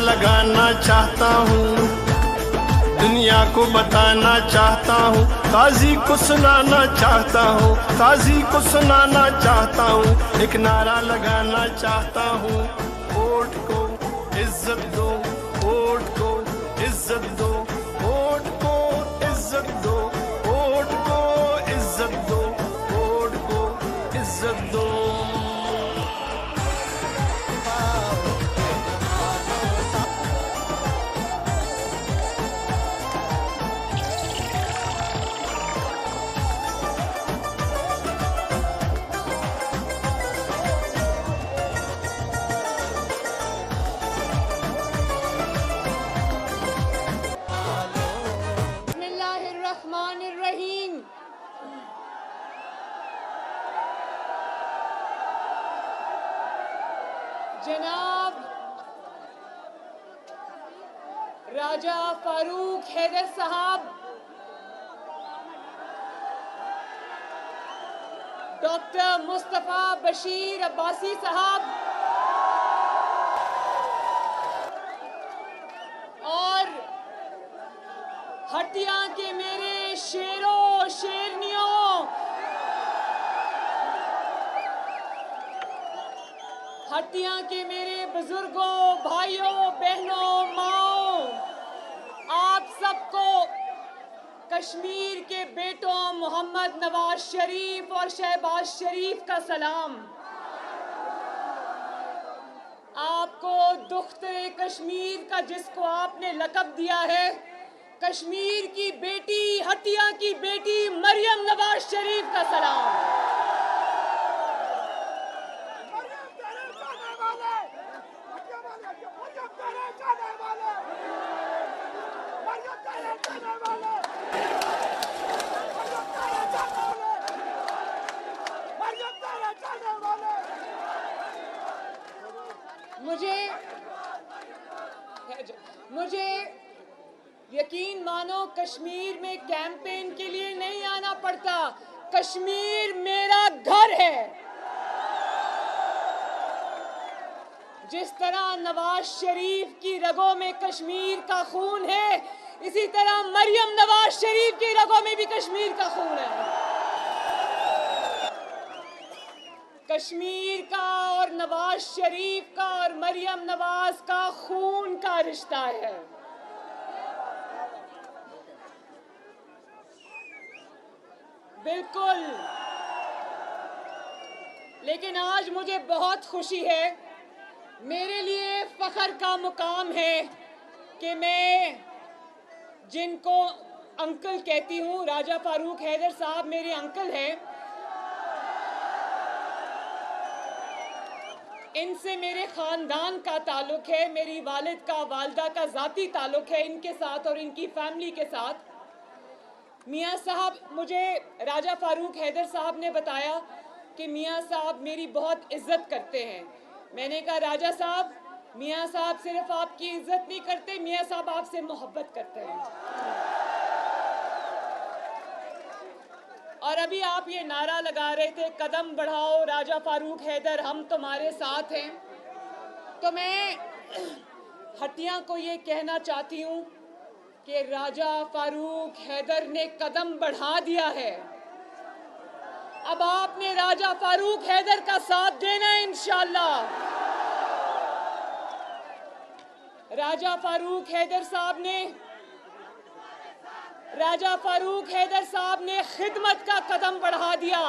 लगाना चाहता हूँ, दुनिया को बताना चाहता हूँ, काजी को सुनाना चाहता हूँ, काजी को सुनाना चाहता हूँ, एक नारा लगाना चाहता हूँ। वोट को इज्जत दो, वोट को इज्जत दो, वोट को इज्जत दो, वोट को इज्जत दो, वोट को इज्जत दो। जनाब राजा फारूक हैदर साहब, डॉक्टर मुस्तफा बशीर अब्बासी साहब और हटिया के मेरे शेरों शेरनियों, हटिया के मेरे बुजुर्गों, भाइयों, बहनों, माओ, आप सबको कश्मीर के बेटों मोहम्मद नवाज शरीफ और शहबाज शरीफ का सलाम। आपको दुख्तरे कश्मीर का, जिसको आपने लक़ब दिया है, कश्मीर की बेटी, हटिया की बेटी मरियम नवाज शरीफ का सलाम। मुझे यकीन मानो, कश्मीर में कैंपेन के लिए नहीं आना पड़ता। कश्मीर मेरा घर है। जिस तरह नवाज शरीफ की रगों में कश्मीर का खून है, इसी तरह मरियम नवाज शरीफ की रगों में भी कश्मीर का खून है। कश्मीर का और नवाज शरीफ का और मरियम नवाज का खून का रिश्ता है। बिल्कुल। लेकिन आज मुझे बहुत खुशी है, मेरे लिए फख्र का मुकाम है कि मैं जिनको अंकल कहती हूँ, राजा फारूक हैदर साहब मेरे अंकल हैं, इनसे मेरे ख़ानदान का ताल्लुक़ है, मेरी वालिद का, वालदा का ज़ाती ताल्लुक़ है इनके साथ और इनकी फैमिली के साथ। मियाँ साहब, मुझे राजा फारूक हैदर साहब ने बताया कि मियाँ साहब मेरी बहुत इज़्ज़त करते हैं। मैंने कहा राजा साहब, मियाँ साहब सिर्फ आपकी इज़्ज़त नहीं करते, मियाँ साहब आपसे मोहब्बत करते हैं। और अभी आप ये नारा लगा रहे थे, कदम बढ़ाओ राजा फारूक हैदर, हम तुम्हारे साथ हैं। तो मैं हटिया को ये कहना चाहती हूँ कि राजा फारूक हैदर ने कदम बढ़ा दिया है। अब आपने राजा फारूक हैदर का साथ देना है इंशाअल्लाह। राजा फारूक हैदर साहब ने खिदमत का कदम बढ़ा दिया।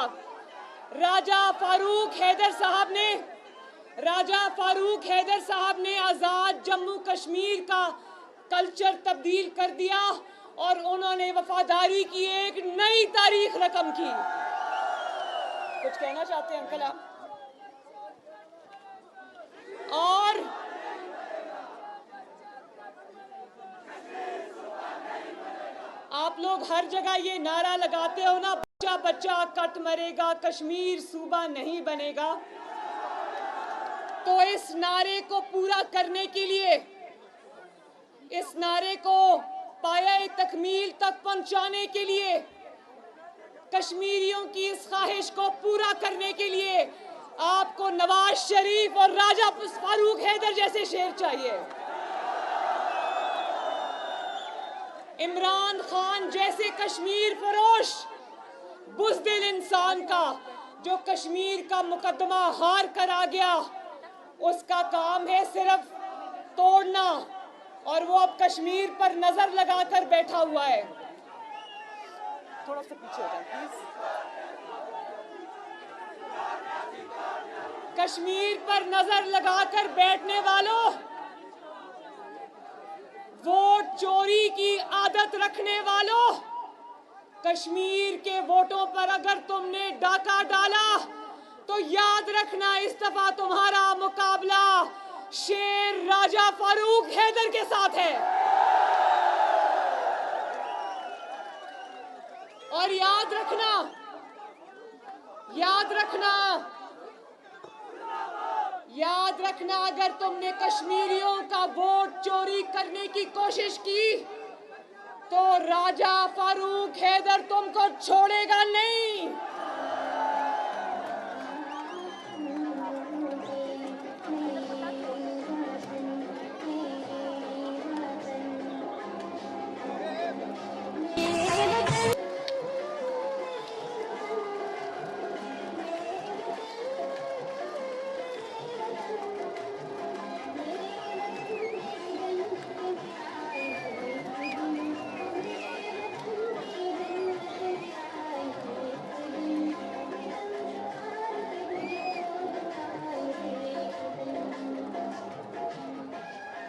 राजा फारूक हैदर साहब ने आज़ाद जम्मू कश्मीर का कल्चर तब्दील कर दिया और उन्होंने वफादारी की एक नई तारीख रकम की। कुछ कहना चाहते हैं अंकल आप? और आप लोग हर जगह ये नारा लगाते हो ना, बच्चा बच्चा कट मरेगा, कश्मीर सूबा नहीं बनेगा। तो इस नारे को पूरा करने के लिए, इस नारे को पाया तकमील तक पहुंचाने के लिए, कश्मीरियों की इस ख्वाहिश को पूरा करने के लिए आपको नवाज शरीफ और राजा फारूक हैदर जैसे शेर चाहिए। इमरान खान जैसे कश्मीर फरोश बुज़दिल इंसान का, जो कश्मीर का मुकदमा हार कर आ गया, उसका काम है सिर्फ तोड़ना, और वो अब कश्मीर पर नजर लगाकर बैठा हुआ है। थोड़ा सा पीछे हो जाए प्लीज। कश्मीर पर नजर लगाकर बैठने वालों, वोट चोरी की आदत रखने वालों, कश्मीर के वोटों पर अगर तुमने डाका डाला तो याद रखना इस दफा तुम्हारा मुकाबला शेर राजा फारूक हैदर के साथ है। और याद रखना अगर तुमने कश्मीरियों का वोट चोरी करने की कोशिश की तो राजा फारूक हैदर तुमको छोड़ेगा नहीं।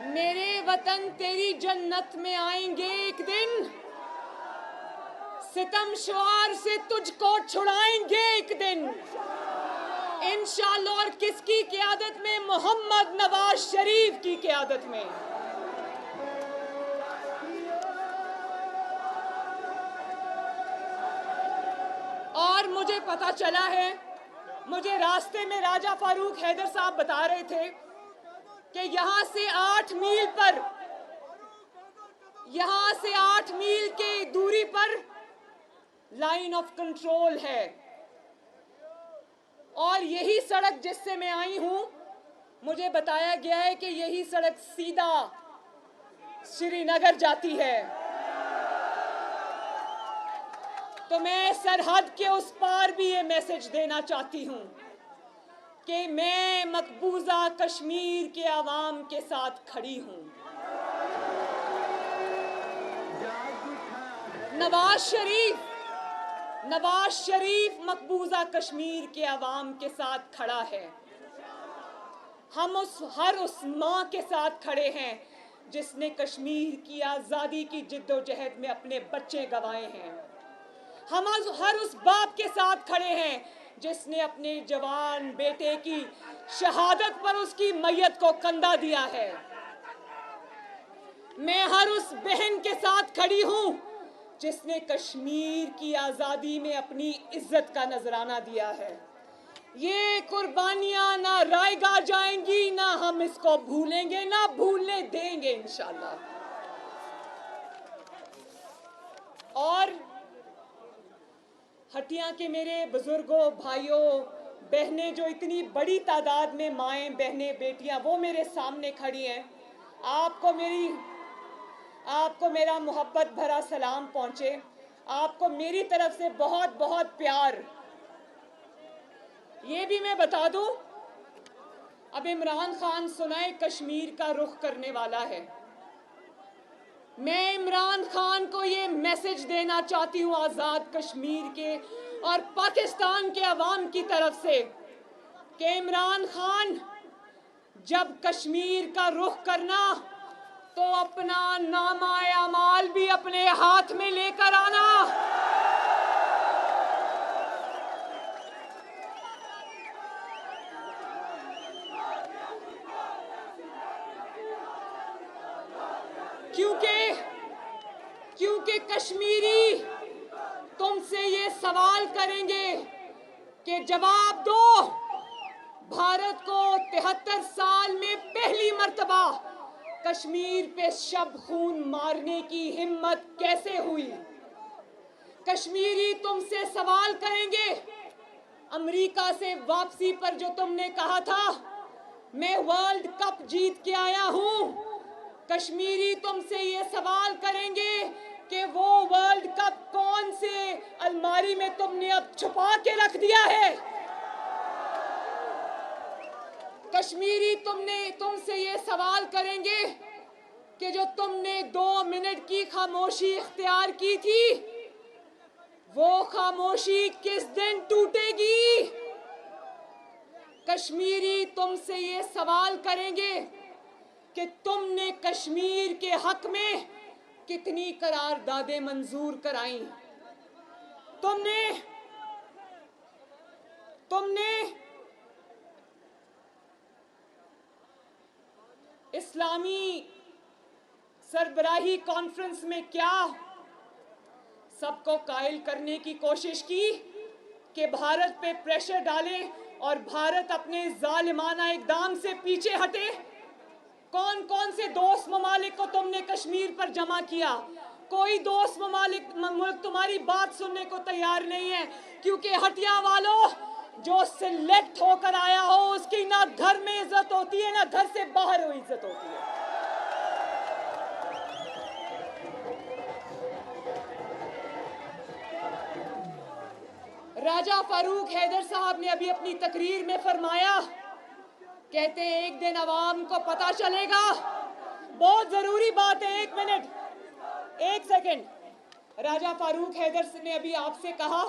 मेरे वतन तेरी जन्नत में आएंगे एक दिन, सितम शुआर से तुझको छुड़ाएंगे एक दिन इंशाअल्लाह। और किसकी क़यादत में? मोहम्मद नवाज शरीफ की क़यादत में। और मुझे पता चला है, मुझे रास्ते में राजा फारूक हैदर साहब बता रहे थे कि यहाँ से 8 मील के दूरी पर लाइन ऑफ कंट्रोल है, और यही सड़क जिससे मैं आई हूं, मुझे बताया गया है कि यही सड़क सीधा श्रीनगर जाती है। तो मैं सरहद के उस पार भी ये मैसेज देना चाहती हूं कि मैं मकबूजा कश्मीर के आवाम के साथ खड़ी हूं। नवाज शरीफ मकबूजा कश्मीर के आवाम के साथ खड़ा है। हम हर उस माँ के साथ खड़े हैं जिसने कश्मीर की आज़ादी की जिद्दोजहद में अपने बच्चे गंवाए हैं। हम हर उस बाप के साथ खड़े हैं जिसने अपने जवान बेटे की शहादत पर उसकी मैयत को कंधा दिया है। मैं हर उस बहन के साथ खड़ी हूं जिसने कश्मीर की आज़ादी में अपनी इज्जत का नजराना दिया है। ये कुर्बानियां ना रायगा जाएंगी, ना हम इसको भूलेंगे, ना भूलने देंगे इंशाअल्लाह। और हटिया के मेरे बुजुर्गों, भाइयों, बहनें, जो इतनी बड़ी तादाद में माएँ, बहनें, बेटियां वो मेरे सामने खड़ी हैं, आपको मेरा मोहब्बत भरा सलाम पहुंचे। आपको मेरी तरफ से बहुत बहुत प्यार। ये भी मैं बता दूं, अब इमरान खान सुनाए कश्मीर का रुख करने वाला है। मैं इमरान खान को ये मैसेज देना चाहती हूँ आज़ाद कश्मीर के और पाकिस्तान के अवाम की तरफ से कि इमरान खान, जब कश्मीर का रुख करना तो अपना नामा-ए-अमाल भी अपने हाथ में लेकर आना। क्योंकि कश्मीरी तुमसे ये सवाल करेंगे कि जवाब दो, भारत को 73 साल में पहली मर्तबा कश्मीर पे शब खून मारने की हिम्मत कैसे हुई? कश्मीरी तुमसे सवाल करेंगे, अमेरिका से वापसी पर जो तुमने कहा था मैं वर्ल्ड कप जीत के आया हूं, कश्मीरी तुमसे ये सवाल करेंगे कि वो वर्ल्ड कप कौन से अलमारी में तुमने अब छुपा के रख दिया है। कश्मीरी तुमसे ये सवाल करेंगे कि जो तुमने 2 मिनट की खामोशी इख्तियार की थी, वो खामोशी किस दिन टूटेगी। कश्मीरी तुमसे ये सवाल करेंगे कि तुमने कश्मीर के हक में कितनी करारदादें मंजूर कराई। तुमने इस्लामी सरबराही कॉन्फ्रेंस में क्या सबको कायल करने की कोशिश की कि भारत पे प्रेशर डालें और भारत अपने जालिमाना इक़दाम से पीछे हटे। कौन कौन से दोस्त ममालिक को तुमने कश्मीर पर जमा किया? कोई दोस्त मुल्क तुम्हारी बात सुनने को तैयार नहीं है, क्योंकि हटिया वालों, जो सिलेक्ट होकर आया हो उसकी ना घर में इज्जत होती है ना घर से बाहर वो इज्जत होती है। राजा फारूक हैदर साहब ने अभी अपनी तकरीर में फरमाया, कहते हैं एक दिन अवाम को पता चलेगा। बहुत जरूरी बात है, 1 मिनट 1 सेकंड। राजा फारूक हैदर ने अभी आपसे कहा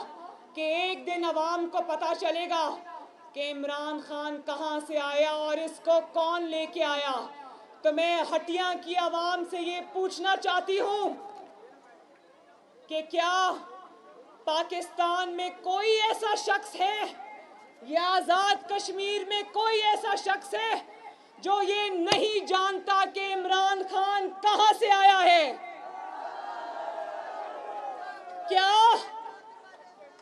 कि एक दिन अवाम को पता चलेगा कि इमरान खान कहां से आया और इसको कौन लेके आया। तो मैं हटिया की अवाम से ये पूछना चाहती हूं कि क्या पाकिस्तान में कोई ऐसा शख्स है या आजाद कश्मीर में कोई ऐसा शख्स है जो ये नहीं जानता कि इमरान खान कहां से आया है? क्या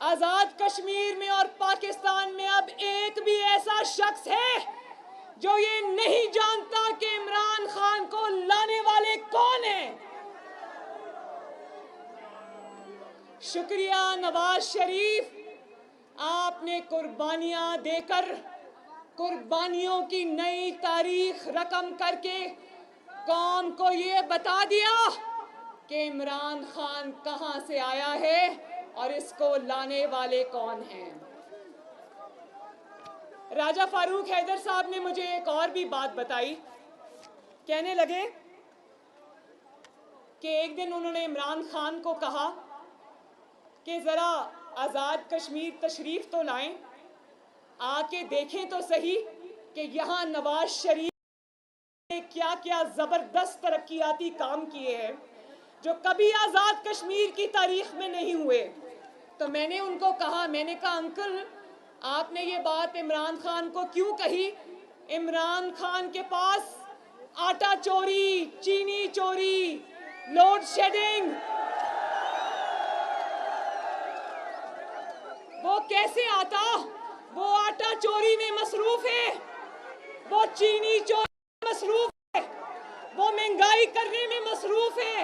आजाद कश्मीर में और पाकिस्तान में अब एक भी ऐसा शख्स है जो ये नहीं जानता कि इमरान खान को लाने वाले कौन हैं? शुक्रिया नवाज शरीफ, आपने कुर्बानियां देकर कुर्बानियों की नई तारीख रकम करके कौम को ये बता दिया कि इमरान खान कहां से आया है और इसको लाने वाले कौन हैं। राजा फारूक हैदर साहब ने मुझे एक और भी बात बताई। कहने लगे कि एक दिन उन्होंने इमरान खान को कहा कि जरा आजाद कश्मीर तशरीफ तो लाएं, आके देखें तो सही कि यहाँ नवाज शरीफ ने क्या क्या जबरदस्त तरक्याती काम किए हैं जो कभी आजाद कश्मीर की तारीख में नहीं हुए। तो मैंने उनको कहा, मैंने कहा अंकल आपने ये बात इमरान खान को क्यों कही? इमरान खान के पास आटा चोरी, चीनी चोरी, लोड शेडिंग, वो कैसे आता? वो आटा चोरी में मसरूफ है, वो चीनी चोरी में मसरूफ है, वो महंगाई करने में मसरूफ है,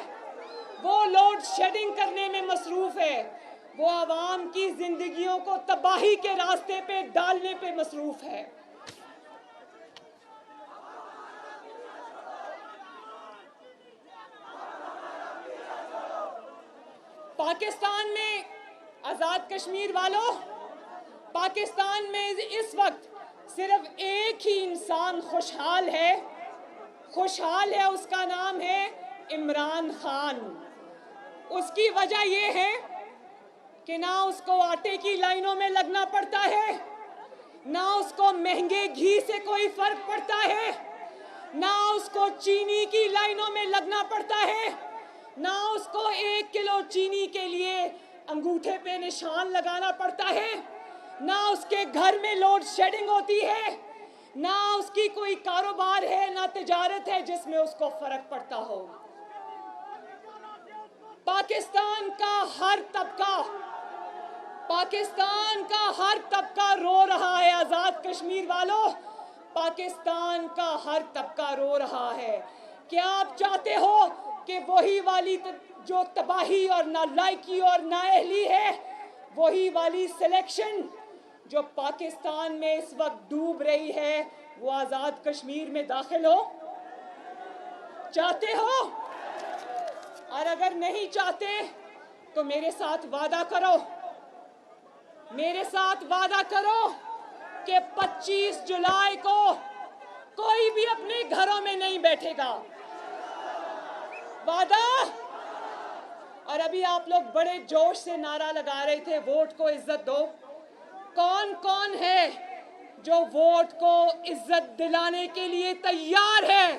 वो लोड शेडिंग करने में मसरूफ है, वो आवाम की जिंदगियों को तबाही के रास्ते पे डालने पे मसरूफ है। पाकिस्तान में आजाद कश्मीर वालों, पाकिस्तान में इस वक्त सिर्फ एक ही इंसान खुशहाल है, उसका नाम है इमरान खान। उसकी वजह यह है कि ना उसको आटे की लाइनों में लगना पड़ता है, ना उसको महंगे घी से कोई फर्क पड़ता है, ना उसको चीनी की लाइनों में लगना पड़ता है, ना उसको 1 किलो चीनी के लिए अंगूठे पे निशान लगाना पड़ता है, ना उसके घर में लोड शेडिंग होती है, ना उसकी कोई कारोबार है, ना तिजारत है जिसमें उसको फर्क पड़ता हो। पाकिस्तान का हर तबका रो रहा है। आजाद कश्मीर वालों, पाकिस्तान का हर तबका रो रहा है। क्या आप चाहते हो कि वही वाली जो तबाही और नालायकी और नाअहली है, वही वाली सिलेक्शन जो पाकिस्तान में इस वक्त डूब रही है, वो आजाद कश्मीर में दाखिल हो? चाहते हो? और अगर नहीं चाहते तो मेरे साथ वादा करो, मेरे साथ वादा करो कि 25 जुलाई को कोई भी अपने घरों में नहीं बैठेगा। वादा। और अभी आप लोग बड़े जोश से नारा लगा रहे थे, वोट को इज्जत दो। कौन कौन है जो वोट को इज्जत दिलाने के लिए तैयार है?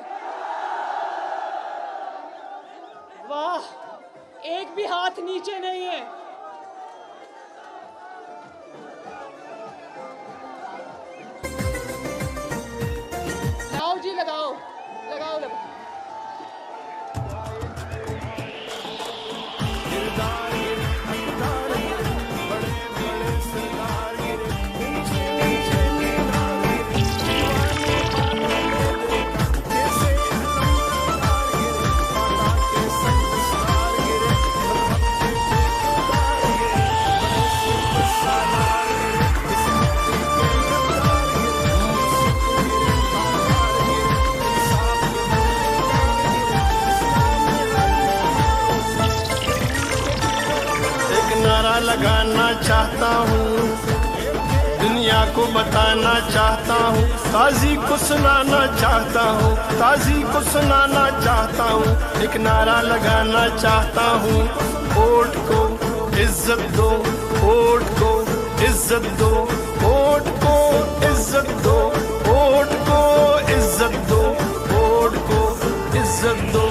वाह, एक भी हाथ नीचे नहीं है। लाओ जी, लगाओ लगाओ लगाओ। लगाना चाहता हूँ, दुनिया को बताना चाहता हूँ, काजी को सुनाना चाहता हूँ, काजी को सुनाना चाहता हूँ। एक नारा लगाना चाहता हूँ, वोट को इज्जत दो, वोट को इज्जत दो, वोट को इज्जत दो, वोट को इज्जत दो, वोट को इज्जत दो।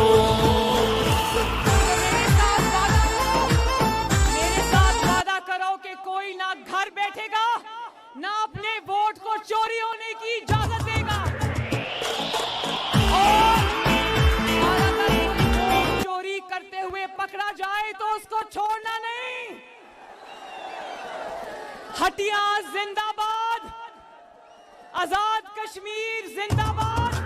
घर बैठेगा ना अपने वोट को चोरी होने की इजाजत देगा। और अगर वोट चोरी करते हुए पकड़ा जाए तो उसको छोड़ना नहीं। हटिया जिंदाबाद, आजाद कश्मीर जिंदाबाद।